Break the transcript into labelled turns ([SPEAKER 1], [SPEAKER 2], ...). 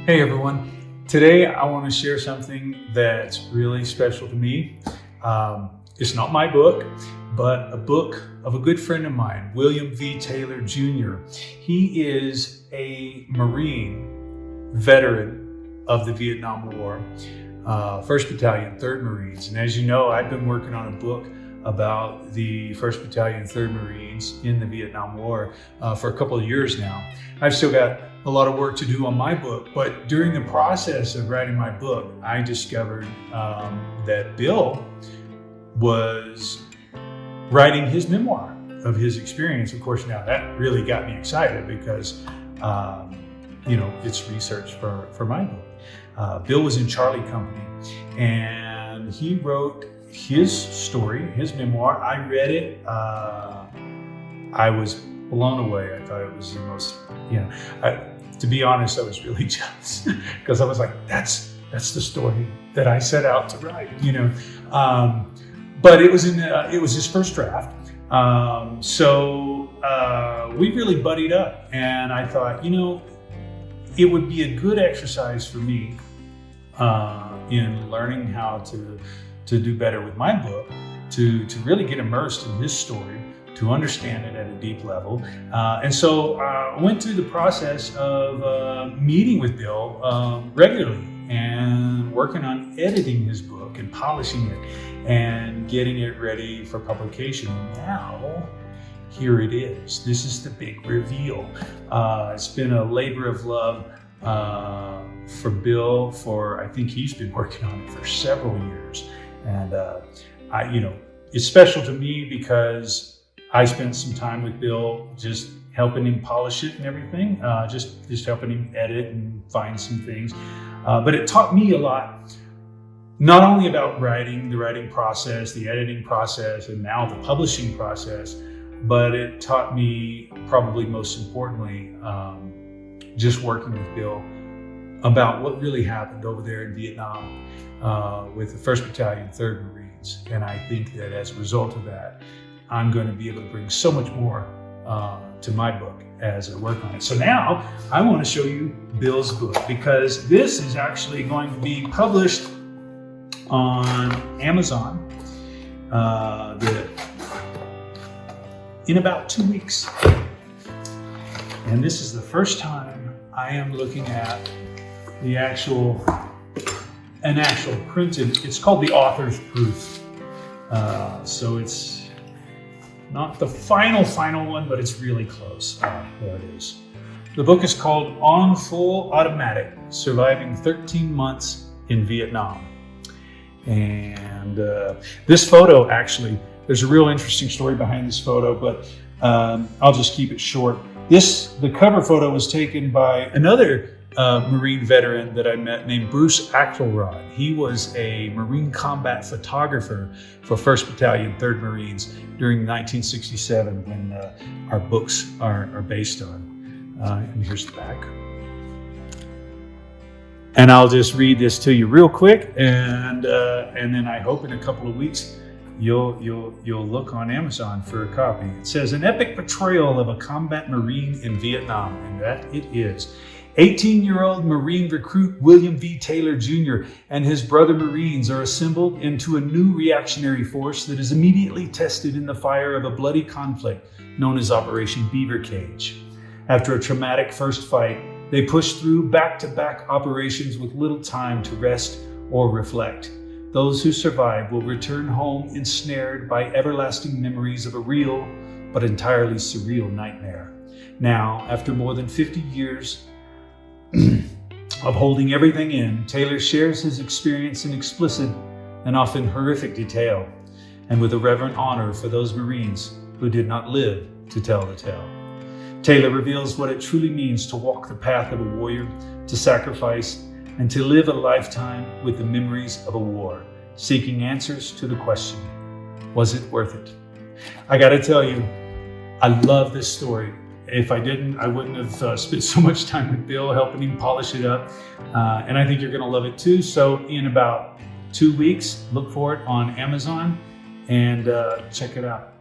[SPEAKER 1] Hey everyone. Today I want to share something that's really special to me. It's not my book, but a book of a good friend of mine, William V. Taylor Jr. He is a Marine veteran of the Vietnam War, 1st Battalion, 3rd Marines. And as you know, I've been working on a book about the 1st Battalion, 3rd Marines in the Vietnam War for a couple of years now. I've still got a lot of work to do on my book, but during the process of writing my book, I discovered that Bill was writing his memoir of his experience. Of course, now that really got me excited because, it's research for my book. Bill was in Charlie Company and he wrote his story, his memoir. I read it. I was blown away. I thought it was the most, to be honest, I was really jealous because I was like, that's the story that I set out to write, But it was his first draft. So we really buddied up, and I thought, it would be a good exercise for me in learning how to do better with my book, to really get immersed in his story, to understand it at a deep level. And so I went through the process of meeting with Bill regularly and working on editing his book and polishing it and getting it ready for publication. And now, here it is. This is the big reveal. It's been a labor of love for Bill I think he's been working on it for several years. And it's special to me because I spent some time with Bill just helping him polish it and everything, just helping him edit and find some things. But it taught me a lot, not only about writing, the writing process, the editing process, and now the publishing process, but it taught me, probably most importantly, just working with Bill about what really happened over there in Vietnam with the 1st Battalion, 3rd Marines. And I think that as a result of that, I'm going to be able to bring so much more to my book as I work on it. So now I want to show you Bill's book, because this is actually going to be published on Amazon in about 2 weeks. And this is the first time I am looking at an actual printed, it's called the author's proof. So it's not the final one, but it's really close. There it is. The book is called On Full Automatic, Surviving 13 Months in Vietnam. And this photo, actually, there's a real interesting story behind this photo, but I'll just keep it short. The cover photo was taken by another Marine veteran that I met named Bruce Axelrod. He was a Marine combat photographer for 1st Battalion, 3rd Marines during 1967, when our books are based on. And here's the back. And I'll just read this to you real quick, and then I hope in a couple of weeks you'll look on Amazon for a copy. It says, an epic portrayal of a combat Marine in Vietnam, and that it is. 18-year-old Marine recruit William V. Taylor Jr. and his brother Marines are assembled into a new reactionary force that is immediately tested in the fire of a bloody conflict known as Operation Beaver Cage. After a traumatic first fight, they push through back-to-back operations with little time to rest or reflect. Those who survive will return home ensnared by everlasting memories of a real but entirely surreal nightmare. Now, after more than 50 years of holding everything in, Taylor shares his experience in explicit and often horrific detail, and with a reverent honor for those Marines who did not live to tell the tale. Taylor reveals what it truly means to walk the path of a warrior, to sacrifice, and to live a lifetime with the memories of a war, seeking answers to the question, was it worth it? I gotta tell you, I love this story. If I didn't, I wouldn't have spent so much time with Bill helping him polish it up. And I think you're gonna love it too. So in about 2 weeks, look for it on Amazon and check it out.